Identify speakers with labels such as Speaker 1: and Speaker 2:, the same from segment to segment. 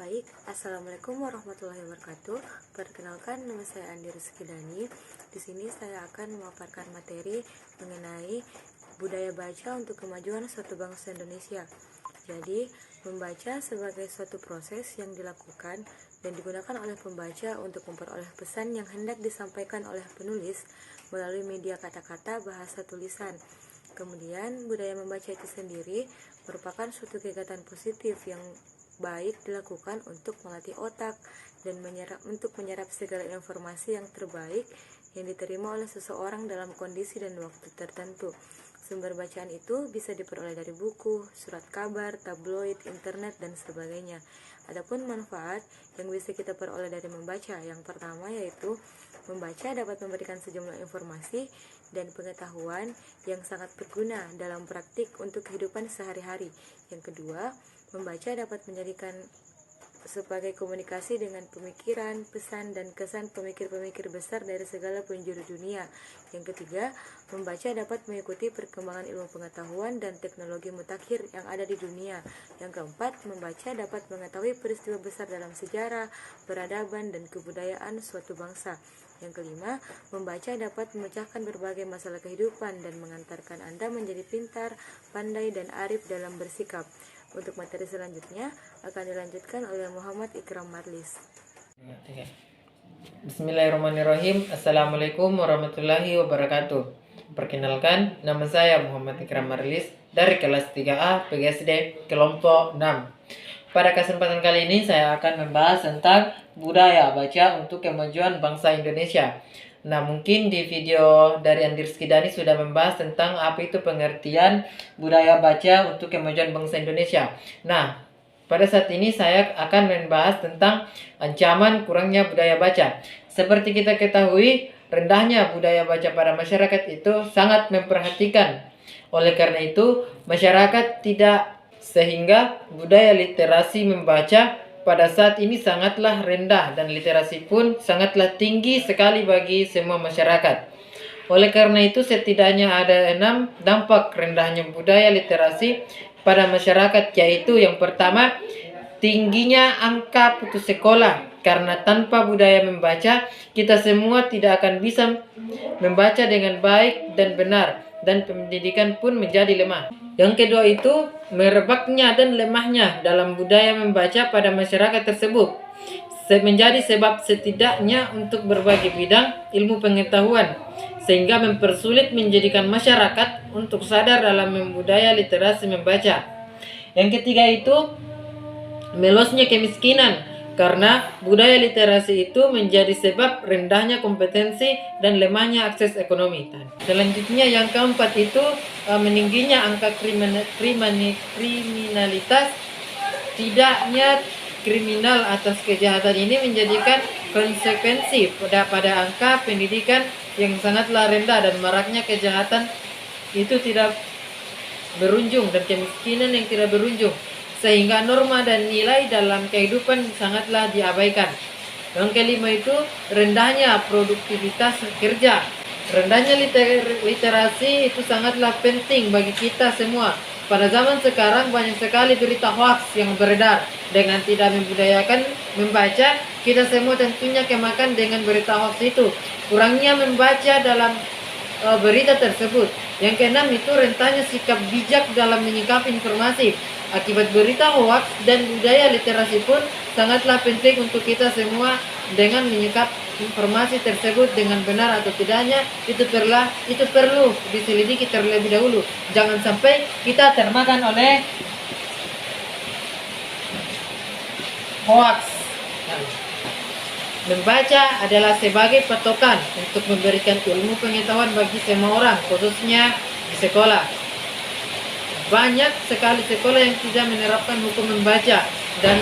Speaker 1: Baik, Assalamualaikum warahmatullahi wabarakatuh. Perkenalkan, nama saya Andi Rizkidani. Di sini saya akan memaparkan materi mengenai budaya baca untuk kemajuan suatu bangsa Indonesia. Jadi, membaca sebagai suatu proses yang dilakukan dan digunakan oleh pembaca untuk memperoleh pesan yang hendak disampaikan oleh penulis melalui media kata-kata bahasa tulisan. Kemudian, budaya membaca itu sendiri merupakan suatu kegiatan positif yang baik dilakukan untuk melatih otak dan menyerap segala informasi yang terbaik yang diterima oleh seseorang dalam kondisi dan waktu tertentu. Sumber bacaan itu bisa diperoleh dari buku, surat kabar, tabloid, internet, dan sebagainya. Adapun manfaat yang bisa kita peroleh dari membaca, yang pertama yaitu membaca dapat memberikan sejumlah informasi dan pengetahuan yang sangat berguna dalam praktik untuk kehidupan sehari-hari. Yang kedua, membaca dapat menjadikan sebagai komunikasi dengan pemikiran, pesan, dan kesan pemikir-pemikir besar dari segala penjuru dunia. Yang ketiga, membaca dapat mengikuti perkembangan ilmu pengetahuan dan teknologi mutakhir yang ada di dunia. Yang keempat, membaca dapat mengetahui peristiwa besar dalam sejarah, peradaban, dan kebudayaan suatu bangsa. Yang kelima, membaca dapat memecahkan berbagai masalah kehidupan dan mengantarkan Anda menjadi pintar, pandai, dan arif dalam bersikap. Untuk materi selanjutnya akan dilanjutkan oleh Muhammad Ikram Marlis.
Speaker 2: Bismillahirrahmanirrahim. Assalamualaikum warahmatullahi wabarakatuh. Perkenalkan, nama saya Muhammad Ikram Marlis dari kelas 3A PGSD kelompok 6. Pada kesempatan kali ini saya akan membahas tentang budaya baca untuk kemajuan bangsa Indonesia. Nah, mungkin di video dari Andi Rizkidani sudah membahas tentang apa itu pengertian budaya baca untuk kemajuan bangsa Indonesia. Nah, pada saat ini saya akan membahas tentang ancaman kurangnya budaya baca. Seperti kita ketahui, rendahnya budaya baca pada masyarakat itu sangat memperhatikan. Oleh karena itu, masyarakat tidak, sehingga budaya literasi membaca pada saat ini sangatlah rendah dan literasi pun sangatlah tinggi sekali bagi semua masyarakat. Oleh karena itu, setidaknya ada 6 dampak rendahnya budaya literasi pada masyarakat, yaitu yang pertama, tingginya angka putus sekolah. Karena tanpa budaya membaca, kita semua tidak akan bisa membaca dengan baik dan benar, dan pendidikan pun menjadi lemah. Yang kedua itu, merebaknya dan lemahnya dalam budaya membaca pada masyarakat tersebut menjadi sebab setidaknya untuk berbagai bidang ilmu pengetahuan, sehingga mempersulit menjadikan masyarakat untuk sadar dalam budaya literasi membaca. Yang ketiga itu, melosnya kemiskinan. Karena budaya literasi itu menjadi sebab rendahnya kompetensi dan lemahnya akses ekonomi. Selanjutnya yang keempat itu, meningginya angka kriminalitas. Tidaknya kriminal atas kejahatan ini menjadikan konsekuensi pada angka pendidikan yang sangatlah rendah, dan maraknya kejahatan itu tidak berujung dan kemiskinan yang tidak berujung, sehingga norma dan nilai dalam kehidupan sangatlah diabaikan. Yang kelima itu, rendahnya produktivitas kerja. Rendahnya literasi itu sangatlah penting bagi kita semua. Pada zaman sekarang banyak sekali berita hoax yang beredar. Dengan tidak membudayakan membaca, kita semua tentunya kemakan dengan berita hoax itu. Kurangnya membaca dalam berita tersebut. Yang keenam itu, rentannya sikap bijak dalam menyikapi informasi. Akibat berita hoax dan budaya literasi pun sangatlah penting untuk kita semua dengan menyikap informasi tersebut dengan benar atau tidaknya itu perlu diselidiki terlebih dahulu. Jangan sampai kita termakan oleh hoax. Membaca adalah sebagai patokan untuk memberikan ilmu pengetahuan bagi semua orang, khususnya di sekolah. Banyak sekali sekolah yang tidak menerapkan hukum membaca, dan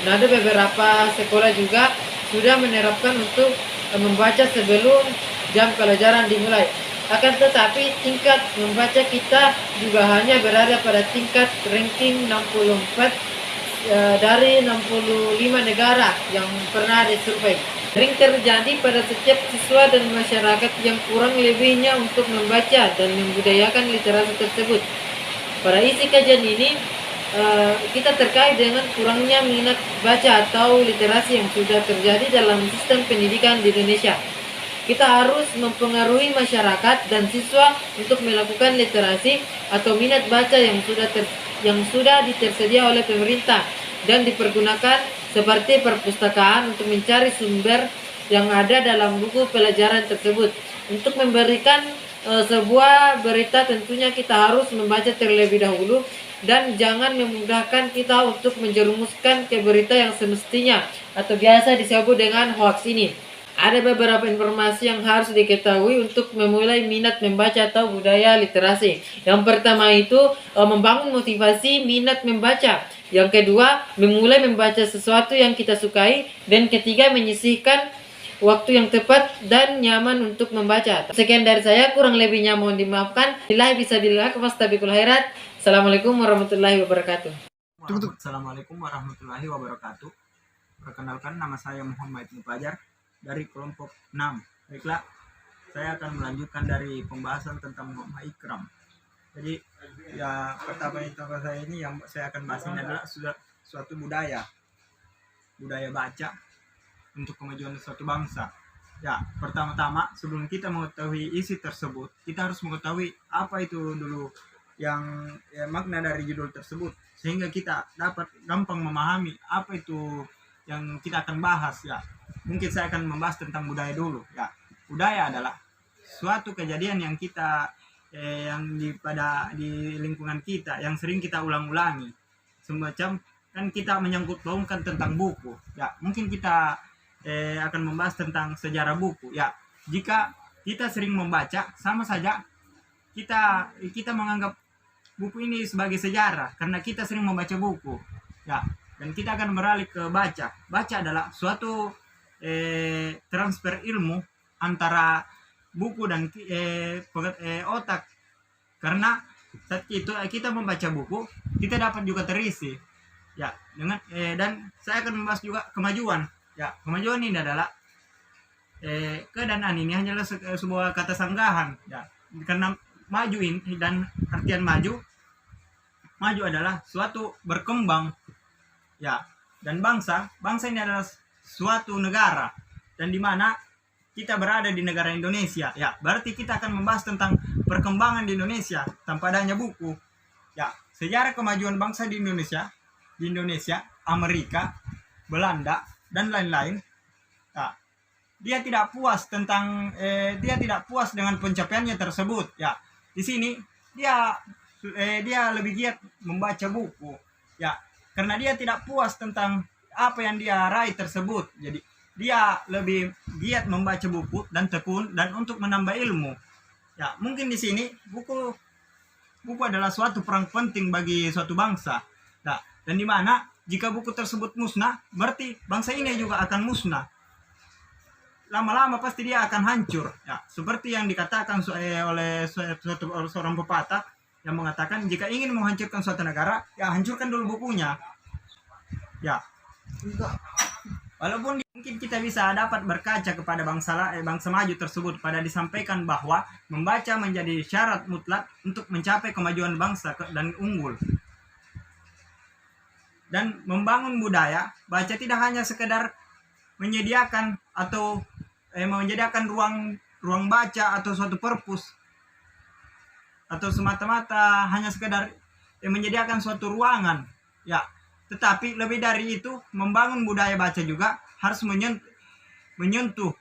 Speaker 2: ada beberapa sekolah juga sudah menerapkan untuk membaca sebelum jam pelajaran dimulai. Akan tetapi tingkat membaca kita juga hanya berada pada tingkat ranking 64 dari 65 negara yang pernah disurvei. Sering terjadi pada setiap siswa dan masyarakat yang kurang lebihnya untuk membaca dan membudayakan literasi tersebut. Pada isi kajian ini, kita terkait dengan kurangnya minat baca atau literasi yang sudah terjadi dalam sistem pendidikan di Indonesia. Kita harus mempengaruhi masyarakat dan siswa untuk melakukan literasi atau minat baca yang sudah tersedia oleh pemerintah dan dipergunakan seperti perpustakaan untuk mencari sumber yang ada dalam buku pelajaran tersebut. Untuk memberikan sebuah berita tentunya kita harus membaca terlebih dahulu dan jangan memudahkan kita untuk menjerumuskan ke berita yang semestinya atau biasa disebut dengan hoax ini. Ada beberapa informasi yang harus diketahui untuk memulai minat membaca atau budaya literasi. Yang pertama itu membangun motivasi minat membaca. Yang kedua, memulai membaca sesuatu yang kita sukai. Dan ketiga, menyisihkan waktu yang tepat dan nyaman untuk membaca. Sekian dari saya, kurang lebihnya mohon dimaafkan. Billahi fisabilillah, wastabiqul khairat. Assalamualaikum warahmatullahi wabarakatuh.
Speaker 3: Assalamualaikum warahmatullahi wabarakatuh. Perkenalkan, nama saya Muhammad Mufajar dari kelompok 6. Baiklah, saya akan melanjutkan dari pembahasan tentang Muhammad Ikram. Jadi ya pertama saya ini yang saya akan bahas ini adalah suatu budaya baca untuk kemajuan suatu bangsa. Ya, pertama-tama sebelum kita mengetahui isi tersebut, kita harus mengetahui apa itu dulu yang makna dari judul tersebut, sehingga kita dapat gampang memahami apa itu yang kita akan bahas. Ya, mungkin saya akan membahas tentang budaya dulu. Ya, budaya adalah suatu kejadian yang kita yang di lingkungan kita yang sering kita ulang-ulangi, semacam kan kita menyangkut pautkan tentang buku. Ya, mungkin kita akan membahas tentang sejarah buku. Ya, jika kita sering membaca, sama saja kita menganggap buku ini sebagai sejarah karena kita sering membaca buku. Ya, dan kita akan beralih ke baca. Baca adalah suatu transfer ilmu antara buku dan otak. Karena saat itu kita membaca buku, kita dapat juga terisi. Ya, dengan dan saya akan membahas juga kemajuan. Ya, kemajuan ini adalah keadaan ini hanyalah sebuah kata sanggahan. Ya, karena maju ini dan artian maju adalah suatu berkembang. Ya, dan bangsa ini adalah suatu negara, dan di mana kita berada di negara Indonesia. Ya, berarti kita akan membahas tentang perkembangan di Indonesia tanpa adanya buku. Ya, sejarah kemajuan bangsa di Indonesia, Amerika, Belanda dan lain-lain. Ya, dia tidak puas dengan pencapaiannya tersebut. Ya, di sini dia lebih giat membaca buku. Ya, karena dia tidak puas tentang apa yang dia raih tersebut. Jadi dia lebih giat membaca buku dan tekun dan untuk menambah ilmu. Ya, mungkin di sini buku adalah suatu peran penting bagi suatu bangsa. Ya, dan di mana jika buku tersebut musnah, berarti bangsa ini juga akan musnah. Lama-lama pasti dia akan hancur. Ya, seperti yang dikatakan oleh seorang pepatah yang mengatakan jika ingin menghancurkan suatu negara, ya hancurkan dulu bukunya. Ya, walaupun mungkin kita bisa dapat berkaca kepada bangsa maju tersebut pada disampaikan bahwa membaca menjadi syarat mutlak untuk mencapai kemajuan bangsa dan unggul. Dan membangun budaya, baca tidak hanya sekedar menyediakan atau menyediakan ruang baca atau suatu perpus, atau semata-mata hanya sekedar menyediakan suatu ruangan. Ya, tetapi lebih dari itu, membangun budaya baca juga harus menyentuh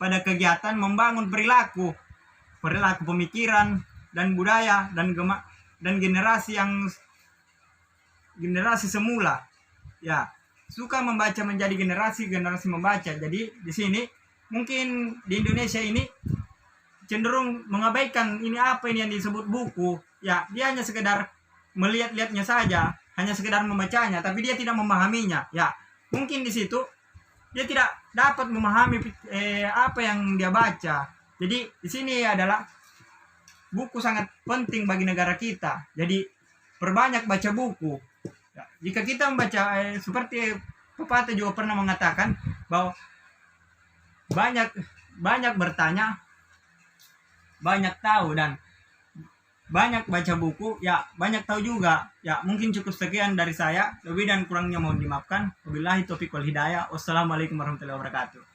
Speaker 3: pada kegiatan membangun perilaku pemikiran dan budaya dan generasi semula. Ya, suka membaca menjadi generasi membaca. Jadi di sini mungkin di Indonesia ini cenderung mengabaikan apa ini yang disebut buku. Ya, dia hanya sekedar melihat-lihatnya saja, hanya sekedar membacanya, tapi dia tidak memahaminya. Ya, mungkin di situ dia tidak dapat memahami apa yang dia baca. Jadi di sini adalah buku sangat penting bagi negara kita. Jadi perbanyak baca buku. Ya, jika kita membaca seperti pepatah juga pernah mengatakan bahwa banyak bertanya, banyak tahu, dan banyak baca buku, ya banyak tahu juga. Ya mungkin cukup sekian dari saya. Lebih dan kurangnya mohon dimaafkan. Wabillahi taufiq wal hidayah. Wassalamualaikum warahmatullahi wabarakatuh.